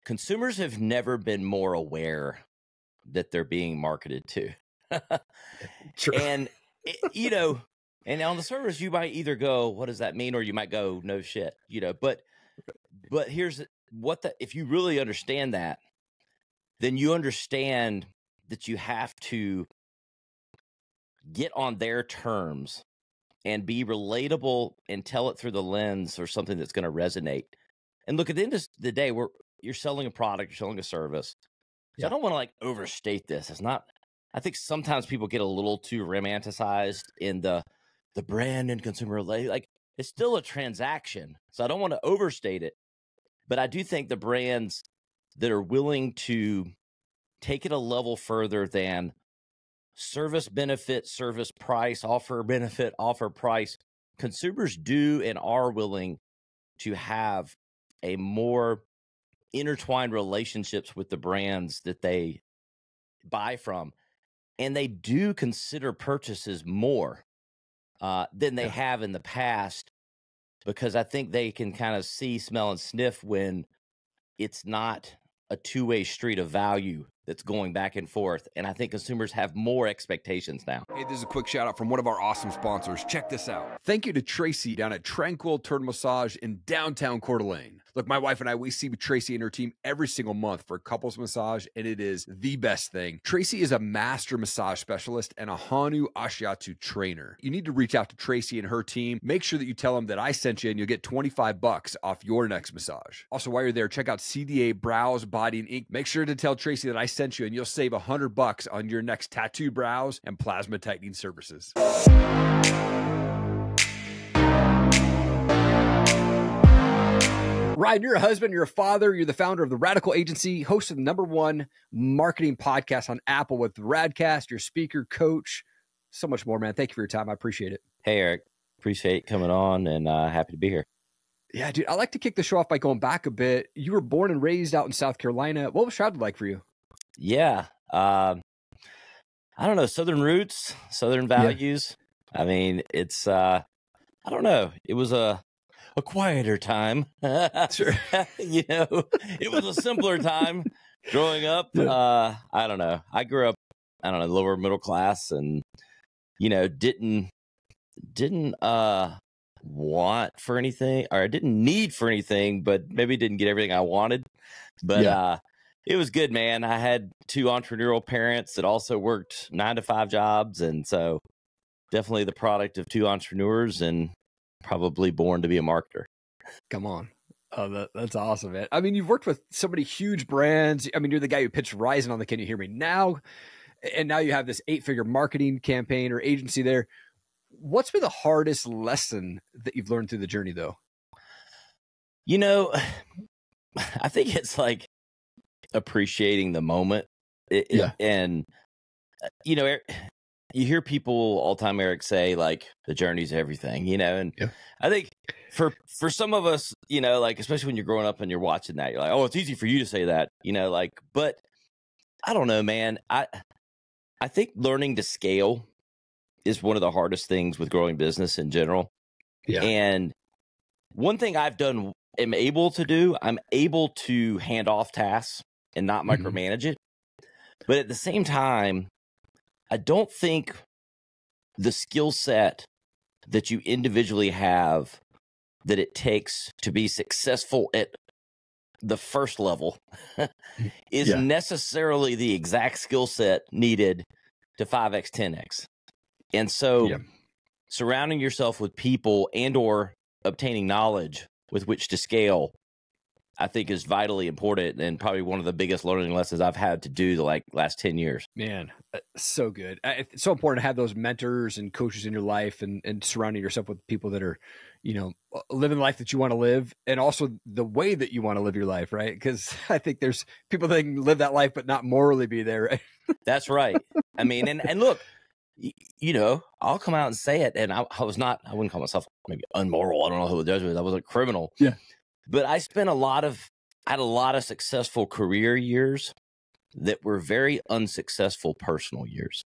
consumers have never been more aware that they're being marketed to. Sure. And, you know, and on the surface, you might either go, what does that mean? Or you might go, no shit, you know, but here's if you really understand that, then you understand that you have to get on their terms and be relatable and tell it through the lens or something that's going to resonate. And look, at the end of the day, you're selling a product, you're selling a service. So I don't want to like overstate this. It's not, I think sometimes people get a little too romanticized in the brand and consumer, like it's still a transaction. So I don't want to overstate it, but I do think the brands that are willing to take it a level further than service benefit, service price, offer benefit, offer price, consumers do and are willing to have a more intertwined relationships with the brands that they buy from. And they do consider purchases more than they have in the past, because I think they can kind of see, smell, and sniff when it's not a two-way street of value that's going back and forth. And I think consumers have more expectations now. Hey, this is a quick shout out from one of our awesome sponsors. Check this out. Thank you to Tracy down at Tranquil Turtle Massage in downtown Coeur d'Alene. Look, my wife and I, we see Tracy and her team every single month for couples massage, and it is the best thing. Tracy is a master massage specialist and a Hanu Ashiatsu trainer. You need to reach out to Tracy and her team. Make sure that you tell them that I sent you, and you'll get $25 off your next massage. Also, while you're there, check out CDA Brows, Body, and Ink. Make sure to tell Tracy that I sent you, and you'll save $100 on your next tattoo, brows, and plasma tightening services. Ryan, you're a husband, you're a father, you're the founder of the Radical Agency, host of the #1 marketing podcast on Apple with Radcast, your speaker, coach, so much more, man. Thank you for your time. I appreciate it. Hey, Eric, appreciate coming on, and happy to be here. Yeah, dude, I like to kick the show off by going back a bit. You were born and raised out in South Carolina. What was childhood like for you? Yeah. I don't know, Southern roots, Southern values. Yeah. I mean, it's, I don't know. It was a quieter time. Sure. You know, it was a simpler time growing up. I don't know. I grew up, lower middle class, and, you know, didn't want for anything, or I didn't need for anything, but maybe didn't get everything I wanted. But it was good, man. I had 2 entrepreneurial parents that also worked 9-to-5 jobs, and so definitely the product of 2 entrepreneurs, and probably born to be a marketer. Come on. Oh, that's awesome, man. I mean, you've worked with so many huge brands. I mean, you're the guy who pitched Verizon on the Can You Hear Me Now? And now you have this 8-figure marketing campaign or agency there. What's been the hardest lesson that you've learned through the journey, though? You know, I think it's like appreciating the moment. And, you know, Eric, you hear people all the time, Eric, say like the journey's everything, you know, and I think for some of us, you know, like, especially when you're growing up and you're watching that, you're like, oh, it's easy for you to say that, you know, like, but I don't know, man. I think learning to scale is one of the hardest things with growing business in general. Yeah. And one thing am able to hand off tasks and not micromanage it. But at the same time, I don't think the skill set that you individually have that it takes to be successful at the first level is necessarily the exact skill set needed to 5X, 10X. And so surrounding yourself with people and or obtaining knowledge with which to scale, I think is vitally important, and probably one of the biggest learning lessons I've had to do the last 10 years. Man, so good. It's so important to have those mentors and coaches in your life, and surrounding yourself with people that are, you know, living the life that you want to live, and also the way that you want to live your life, right? Because I think there's people that can live that life but not morally be there, right? That's right. I mean, and look, you know, I'll come out and say it, and I wouldn't call myself maybe unmoral. I don't know who the judge was. I wasn't a criminal. Yeah. But I had a lot of successful career years that were very unsuccessful personal years.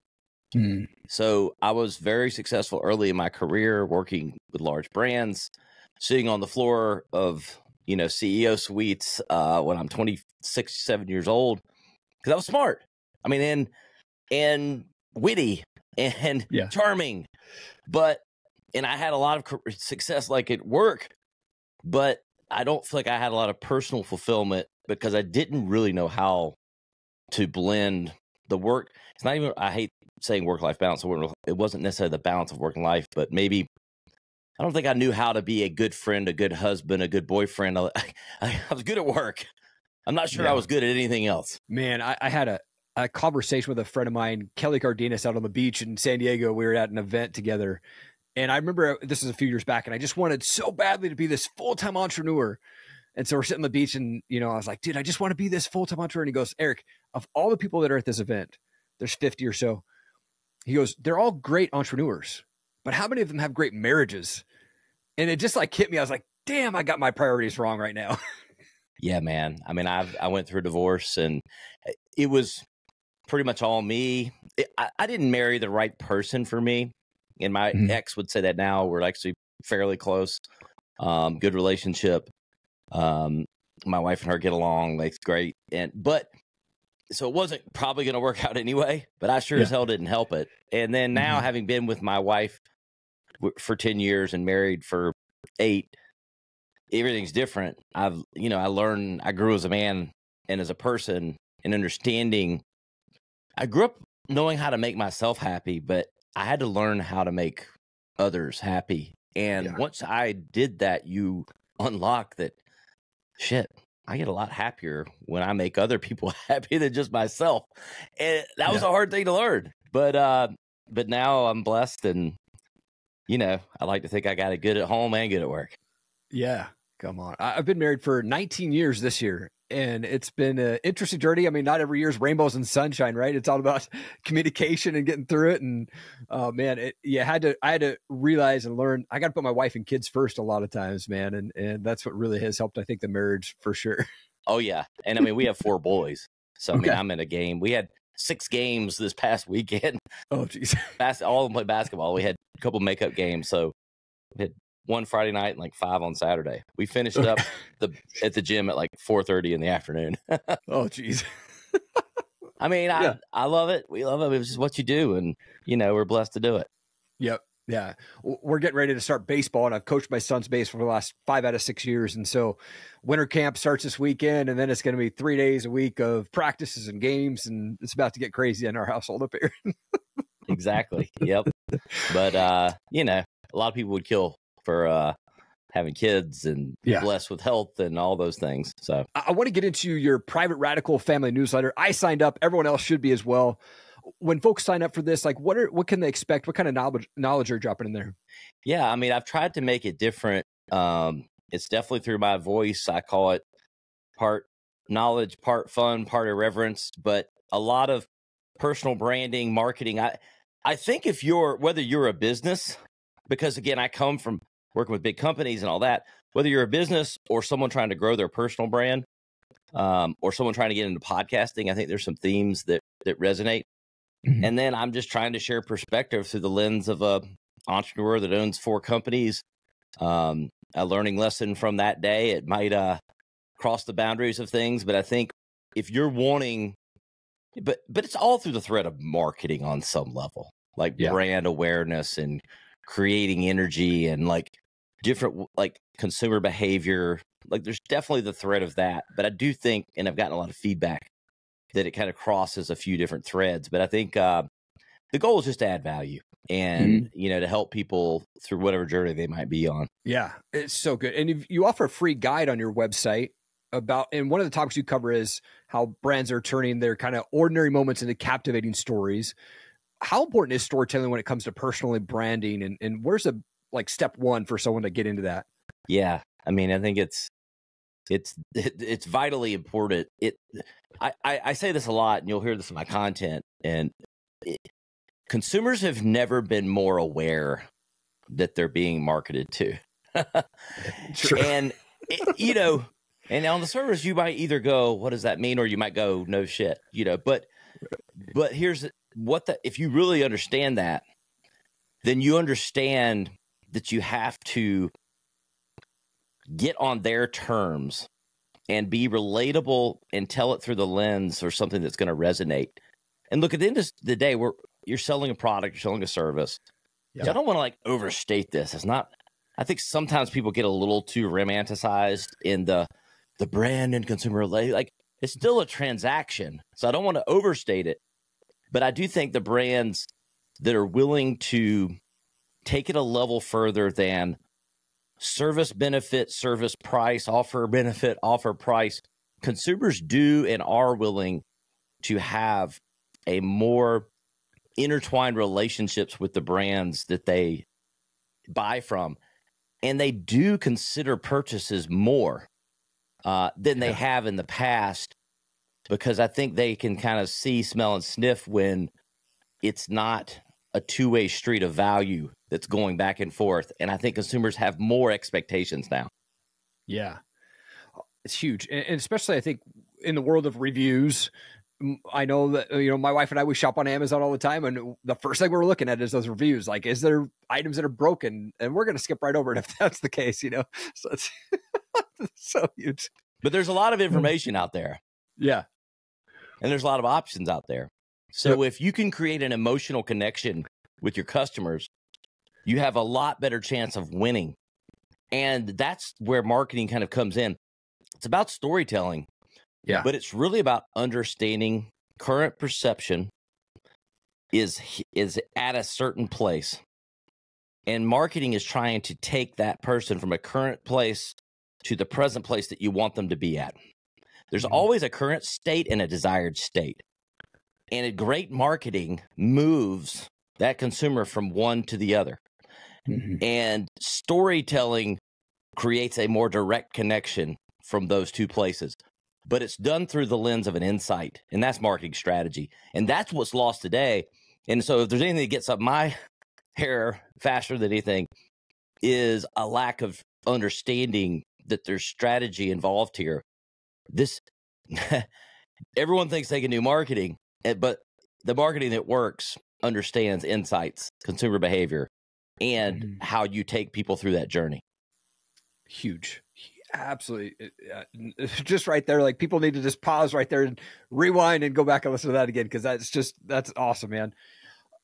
So I was very successful early in my career, working with large brands, sitting on the floor of CEO suites when I'm 26, 7 years old, because I was smart. I mean, and witty and charming, and I had a lot of success like at work, but I don't feel like I had a lot of personal fulfillment because I didn't really know how to blend the work. It's not even, I hate saying work-life balance. It wasn't necessarily the balance of work and life, but maybe I don't think I knew how to be a good friend, a good husband, a good boyfriend. I was good at work. I'm not sure I was good at anything else. Man, I had a conversation with a friend of mine, Kelly Cardenas, out on the beach in San Diego. We were at an event together. And I remember this was a few years back, and I just wanted so badly to be this full-time entrepreneur. And so we're sitting on the beach, and, I was like, dude, I just want to be this full-time entrepreneur. And he goes, Erik, of all the people that are at this event, there's 50 or so. He goes, they're all great entrepreneurs, but how many of them have great marriages? And it just like hit me. I was like, damn, I got my priorities wrong right now. Yeah, man. I mean, I went through a divorce, and it was pretty much all me. I didn't marry the right person for me. And my ex would say that now. We're actually fairly close. Good relationship. My wife and her get along. It's great. So it wasn't probably going to work out anyway, but I sure as hell didn't help it. And then now, having been with my wife for 10 years and married for 8, everything's different. I learned, I grew as a man and as a person and understanding. I grew up knowing how to make myself happy, but I had to learn how to make others happy. And once I did that, you unlock that shit. I get a lot happier when I make other people happy than just myself. And that was a hard thing to learn. But now I'm blessed, and I like to think I got it good at home and good at work. Yeah. Come on. I've been married for 19 years this year, and it's been an interesting journey. I mean, not every year's rainbows and sunshine, right? It's all about communication and getting through it. And man, I had to realize and learn, I got to put my wife and kids first a lot of times, man. And that's what really has helped, I think, the marriage for sure. Oh yeah. And I mean, we have 4 boys. So I mean, I'm in a game. We had 6 games this past weekend. Oh geez. All of them played basketball. We had a couple makeup games. So we had 1 Friday night and like 5 on Saturday. We finished up at the gym at like 4:30 in the afternoon. Oh, geez. I mean, I love it. We love it. It's just what you do, and we're blessed to do it. Yep. Yeah. We're getting ready to start baseball, and I've coached my son's baseball for the last 5 out of 6 years. And so winter camp starts this weekend, and then it's going to be 3 days a week of practices and games, and it's about to get crazy in our household up here. Exactly. Yep. But, a lot of people would kill for having kids and blessed with health and all those things. So I want to get into your private radical family newsletter. I signed up. Everyone else should be as well. When folks sign up for this, like what can they expect? What kind of knowledge are you dropping in there? Yeah. I mean, I've tried to make it different. It's definitely through my voice. I call it part knowledge, part fun, part irreverence, but a lot of personal branding, marketing. I think whether you're a business, because again, I come from working with big companies and all that, whether you're a business or someone trying to grow their personal brand, or someone trying to get into podcasting, I think there's some themes that resonate. And then I'm just trying to share perspective through the lens of a entrepreneur that owns 4 companies. A learning lesson from that day. It might cross the boundaries of things, but I think if you're wanting, but it's all through the thread of marketing on some level, like brand awareness and creating energy and like different like consumer behavior. Like there's definitely the thread of that, but I do think, and I've gotten a lot of feedback, that it kind of crosses a few different threads. But I think the goal is just to add value and to help people through whatever journey they might be on. Yeah, it's so good. And you offer a free guide on your website and one of the topics you cover is how brands are turning their kind of ordinary moments into captivating stories. How important is storytelling when it comes to personally branding, and where's step 1 for someone to get into that? Yeah. I mean, I think it's vitally important. I say this a lot, and you'll hear this in my content, and consumers have never been more aware that they're being marketed to. Sure. And and on the surface, you might either go, what does that mean? Or you might go, no shit, but here's if you really understand that, then you understand that you have to get on their terms and be relatable and tell it through the lens or something that's going to resonate. And look, at the end of the day, you're selling a product, you're selling a service. Yeah. So I don't want to like overstate this. It's not, I think sometimes people get a little too romanticized in the brand and consumer relate. Like, it's still a transaction. So I don't want to overstate it. But I do think the brands that are willing to take it a level further than service benefit, service price, offer benefit, offer price, consumers do and are willing to have a more intertwined relationships with the brands that they buy from. And they do consider purchases more than they have in the past, because I think they can kind of see, smell, and sniff when it's not a two-way street of value that's going back and forth. And I think consumers have more expectations now. Yeah, it's huge. And especially, I think, in the world of reviews, I know that, my wife and I, we shop on Amazon all the time. And the first thing we're looking at is those reviews. Like, is there items that are broken? And we're going to skip right over it if that's the case, So it's so huge. But there's a lot of information out there. Yeah. And there's a lot of options out there. So if you can create an emotional connection with your customers, you have a lot better chance of winning. And that's where marketing kind of comes in. It's about storytelling. Yeah. But it's really about understanding current perception is at a certain place. And marketing is trying to take that person from a current place to the present place that you want them to be at. There's always a current state and a desired state. And a great marketing moves that consumer from one to the other. And storytelling creates a more direct connection from those two places. But it's done through the lens of an insight, and that's marketing strategy. And that's what's lost today. And so if there's anything that gets up my hair faster than anything, is a lack of understanding that there's strategy involved here. Everyone thinks they can do marketing, but the marketing that works understands insights, consumer behavior, and how you take people through that journey. Huge. Absolutely. Just right there. Like, people need to just pause right there and rewind and go back and listen to that again, because that's awesome, man.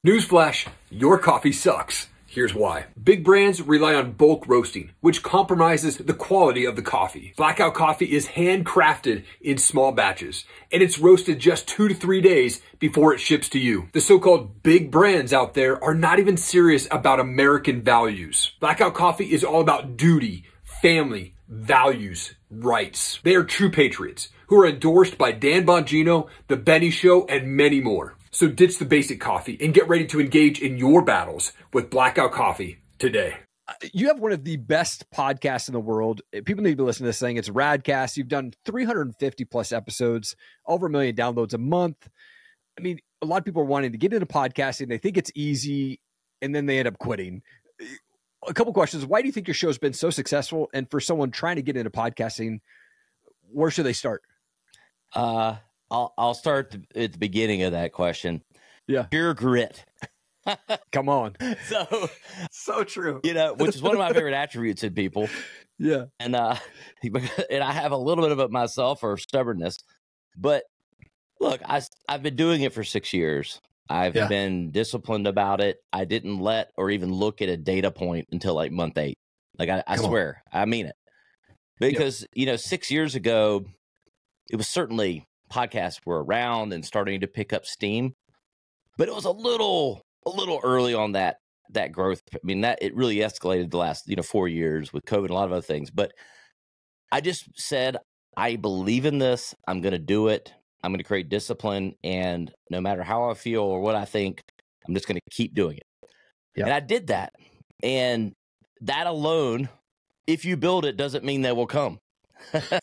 Newsflash, your coffee sucks. Here's why. Big brands rely on bulk roasting, which compromises the quality of the coffee. Blackout coffee is handcrafted in small batches, and it's roasted just 2 to 3 days before it ships to you. The so-called big brands out there are not even serious about American values. Blackout coffee is all about duty, family, values, rights. They are true patriots who are endorsed by Dan Bongino, The Benny Show, and many more. So ditch the basic coffee and get ready to engage in your battles with Blackout Coffee today. You have one of the best podcasts in the world. People need to be listening to this thing. It's Radcast. You've done 350 plus episodes, over 1 million downloads a month. I mean, a lot of people are wanting to get into podcasting. They think it's easy, and then they end up quitting. A couple questions. Why do you think your show's been so successful? And for someone trying to get into podcasting, where should they start? I'll start at the beginning of that question. Yeah. Pure grit. Come on. So true. Which is one of my favorite attributes in people. Yeah. And I have a little bit of it myself, or stubbornness. But look, I've been doing it for 6 years. I've been disciplined about it. I didn't let or even look at a data point until like month 8. Like, I swear, I mean it. Because, 6 years ago, it was certainly podcasts were around and starting to pick up steam, but it was a little early on that growth. I mean, it really escalated the last, 4 years with COVID and a lot of other things. But I just said, I believe in this. I'm going to do it. I'm going to create discipline, and no matter how I feel or what I think, I'm just going to keep doing it. Yep. And I did that. And that alone, if you build it, doesn't mean they will come.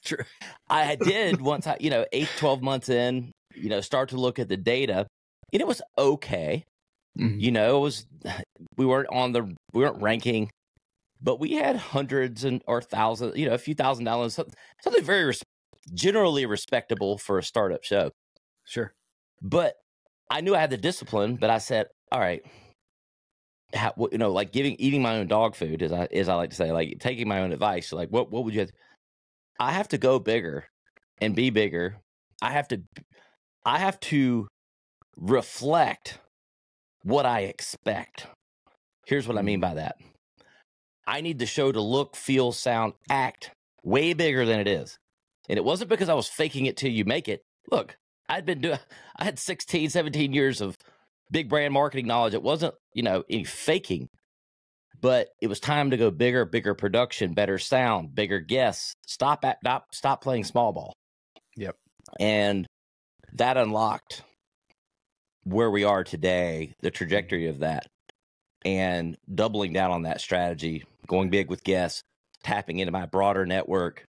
True. I did once, 8, 12 months in, start to look at the data, and it was okay. We weren't ranking, but we had hundreds or thousands, a few $1,000, something very generally respectable for a startup show. Sure. But I knew I had the discipline, but I said, all right, like eating my own dog food, as I like to say, like taking my own advice. Like, what would you? I have to go bigger and be bigger. I have to reflect what I expect. Here's what I mean by that. I need the show to look, feel, sound, act way bigger than it is. And it wasn't because I was faking it till you make it. Look, I had 16, 17 years of big brand marketing knowledge. It wasn't, any faking, but it was time to go bigger production, better sound, bigger guests. Stop playing small ball. Yep. And that unlocked where we are today, the trajectory of that, and doubling down on that strategy, going big with guests, tapping into my broader network.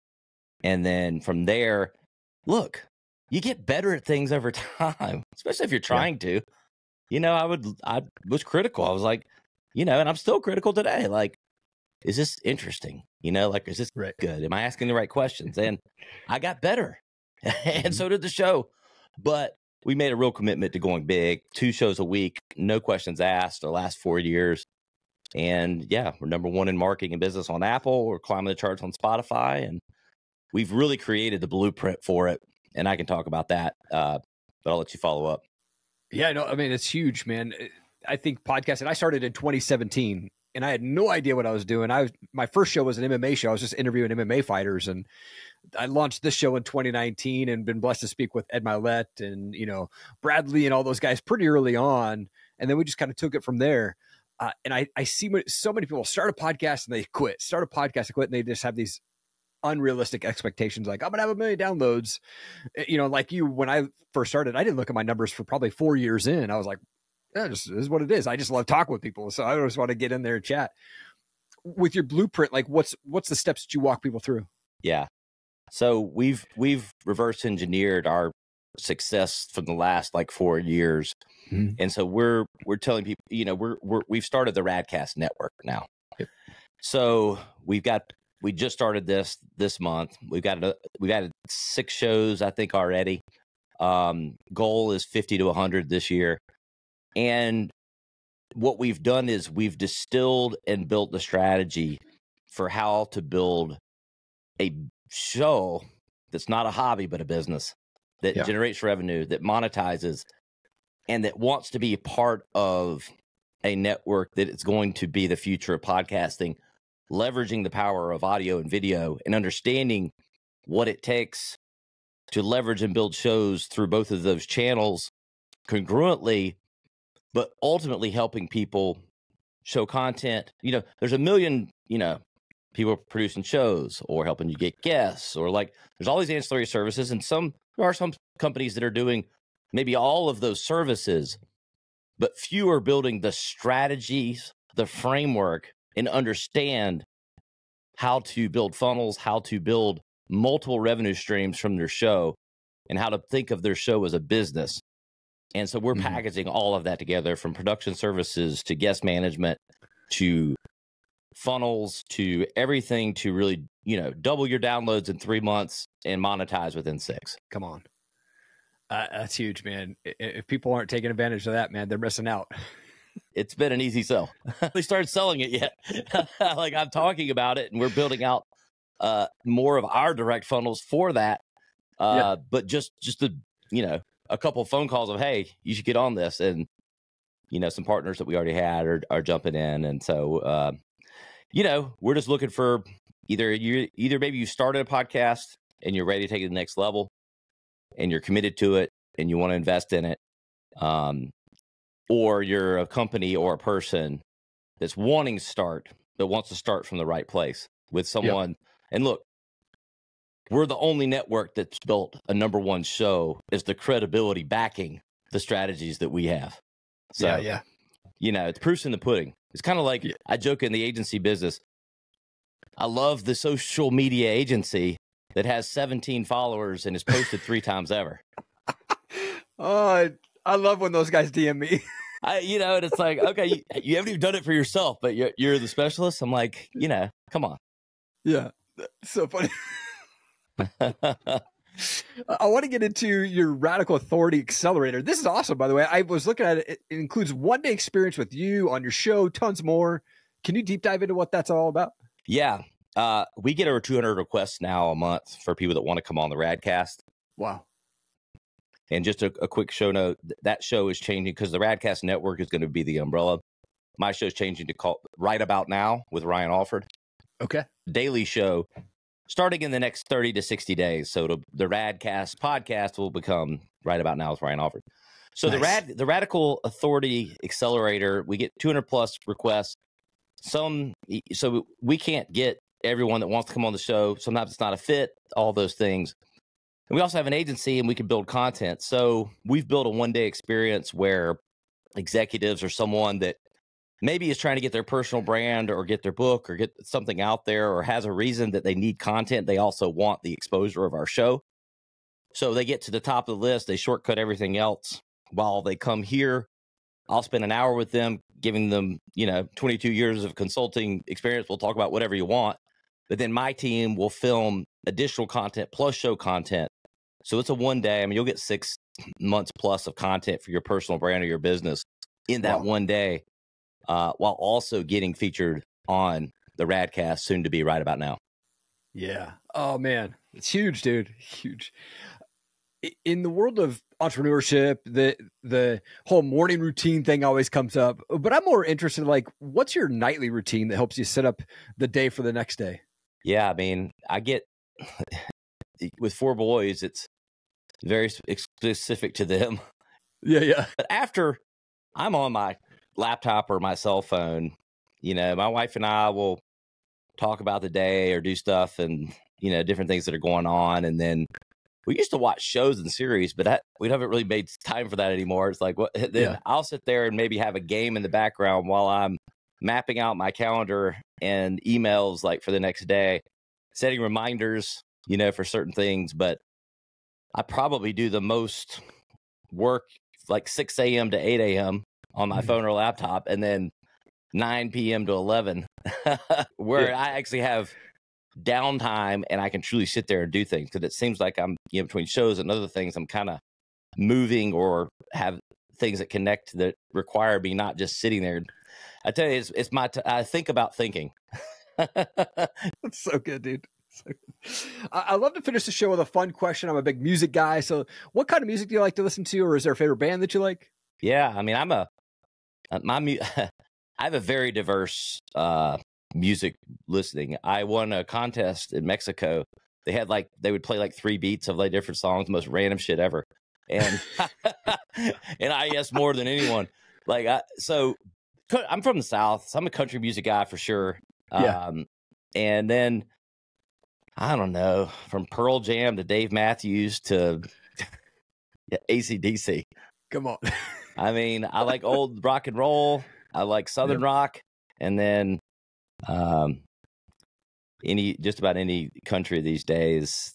And then from there, look, you get better at things over time, especially if you're trying to. I was critical. I was like, and I'm still critical today. Like, is this interesting? Is this good? Am I asking the right questions? And I got better. And so did the show. But we made a real commitment to going big, 2 shows a week, no questions asked, the last 4 years. And yeah, we're number 1 in marketing and business on Apple. We're climbing the charts on Spotify. And we've really created the blueprint for it. And I can talk about that, but I'll let you follow up. Yeah, no, I mean, it's huge, man. I think podcasting, I started in 2017 and I had no idea what I was doing. My first show was an MMA show. I was just interviewing MMA fighters, and I launched this show in 2019 and been blessed to speak with Ed Milet and, Bradley and all those guys pretty early on. And then we just kind of took it from there. And I see so many people start a podcast and they quit, and they just have these unrealistic expectations. Like, I'm going to have 1 million downloads. Like you, when I first started, I didn't look at my numbers for probably 4 years in. I was like, yeah, this is what it is. I just love talking with people. So I just want to get in there and chat. With your blueprint, like what's the steps that you walk people through? Yeah. So we've reverse engineered our success from the last 4 years. Mm-hmm. And so we're telling people, we've started the Radcast network now. Yep. So we just started this month. We've had 6 shows, I think, already. Goal is 50 to 100 this year. And what we've done is we've distilled and built the strategy for how to build a show that's not a hobby, but a business that generates revenue, that monetizes, and that wants to be part of a network that is going to be the future of podcasting, leveraging the power of audio and video and understanding what it takes to leverage and build shows through both of those channels congruently, but ultimately helping people show content. There's a million, people producing shows or helping you get guests, or there's all these ancillary services. And there are some companies that are doing maybe all of those services, but few are building the strategies, the framework, and understand how to build funnels, how to build multiple revenue streams from their show, and how to think of their show as a business. And so we're packaging all of that together, from production services to guest management to funnels to everything, to really, double your downloads in 3 months and monetize within 6. Come on. That's huge, man. If people aren't taking advantage of that, man, they're missing out. It's been an easy sell. We started selling it yet. I'm talking about it, and we're building out more of our direct funnels for that. But just a couple of phone calls of, hey, you should get on this. And, some partners that we already had are jumping in. And so, we're just looking for either maybe you started a podcast and you're ready to take it to the next level and you're committed to it and you want to invest in it. Or you're a company or a person that's wanting to start, but wants to start from the right place with someone. Yep. And look, we're the only network that's built a number 1 show as the credibility backing the strategies that we have. So, it's proof's in the pudding. It's kind of like, I joke in the agency business, I love the social media agency that has 17 followers and is posted 3 times ever. Oh, I love when those guys DM me. And it's like, okay, you haven't even done it for yourself, but you're the specialist. I'm like, come on. Yeah. So funny. I want to get into your Radical Authority Accelerator. This is awesome, by the way. I was looking at it. It includes one-day experience with you on your show, tons more. Can you deep dive into what that's all about? Yeah. We get over 200 requests now a month for people that want to come on the Radcast. Wow. And just a quick show note, that show is changing because the Radcast network is going to be the umbrella. My show is changing to call Right About Now with Ryan Alford. Okay. Daily show starting in the next 30 to 60 days. So the Radcast podcast will become Right About Now with Ryan Alford. So nice. The Radical Authority Accelerator, we get 200 plus requests. So we can't get everyone that wants to come on the show. Sometimes it's not a fit, all those things. And we also have an agency and we can build content. So we've built a one-day experience where executives or someone that maybe is trying to get their personal brand or get their book or get something out there or has a reason that they need content. They also want the exposure of our show. So they get to the top of the list. They shortcut everything else while they come here. I'll spend an hour with them, giving them, 22 years of consulting experience. We'll talk about whatever you want. But then my team will film additional content plus show content. So it's a one day. I mean, you'll get 6 months plus of content for your personal brand or your business in that one day, while also getting featured on the Radcast, soon to be Right About Now. Yeah. Oh, man. It's huge, dude. Huge. In the world of entrepreneurship, the whole morning routine thing always comes up. But I'm more interested in, what's your nightly routine that helps you set up the day for the next day? Yeah, I mean, I get with 4 boys, it's very specific to them. Yeah. But after I'm on my laptop or my cell phone, my wife and I will talk about the day or do stuff and, different things that are going on. And then we used to watch shows and series, but we haven't really made time for that anymore. It's like, then I'll sit there and maybe have a game in the background while I'm mapping out my calendar and emails for the next day, setting reminders, for certain things. But I probably do the most work 6 a.m. to 8 a.m. on my phone or laptop, and then 9 p.m. to 11, where I actually have downtime and I can truly sit there and do things. Because it seems like I'm between shows and other things, I'm kind of moving or have things that connect that require me not just sitting there. I tell you, it's my I think about thinking. That's so good, dude. So good. I love to finish the show with a fun question. I'm a big music guy. So what kind of music do you like to listen to? Or is there a favorite band that you like? Yeah, I mean, I have a very diverse music listening. I won a contest in Mexico. They had they would play 3 beats of different songs, most random shit ever. And and I guess more than anyone. So I'm from the South, so I'm a country music guy for sure. Yeah. And then I don't know, from Pearl Jam to Dave Matthews to AC/DC. Come on. I mean, I like old rock and roll. I like Southern rock, and then just about any country these days.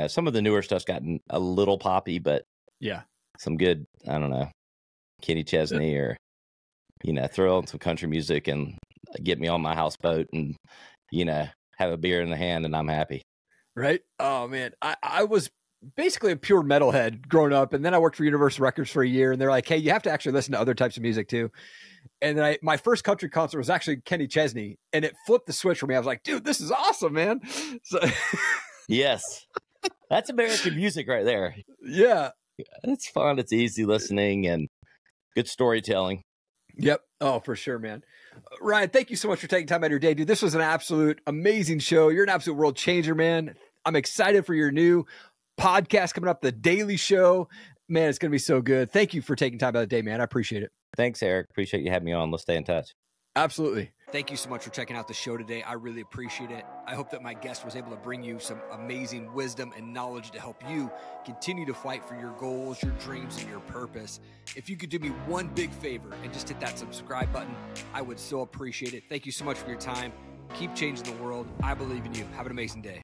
Some of the newer stuff's gotten a little poppy, but some good. I don't know, Kenny Chesney or throw on some country music and get me on my houseboat and have a beer in the hand, and I'm happy. Right? Oh man, I was basically a pure metalhead growing up, and then I worked for Universal Records for a year, and they're like, hey, you have to actually listen to other types of music too. And then my first country concert was actually Kenny Chesney, and it flipped the switch for me. I was like, dude, this is awesome, man. So yes, that's American music right there. Yeah, it's fun. It's easy listening and good storytelling. Yep. Oh, for sure, man. Ryan, thank you so much for taking time out of your day, dude. This was an absolute amazing show. You're an absolute world changer, man. I'm excited for your new podcast coming up, The Daily Show. Man, it's going to be so good. Thank you for taking time out of the day, man. I appreciate it. Thanks, Erik. Appreciate you having me on. Let's stay in touch. Absolutely. Thank you so much for checking out the show today. I really appreciate it. I hope that my guest was able to bring you some amazing wisdom and knowledge to help you continue to fight for your goals, your dreams, and your purpose. If you could do me one big favor and just hit that subscribe button, I would so appreciate it. Thank you so much for your time. Keep changing the world. I believe in you. Have an amazing day.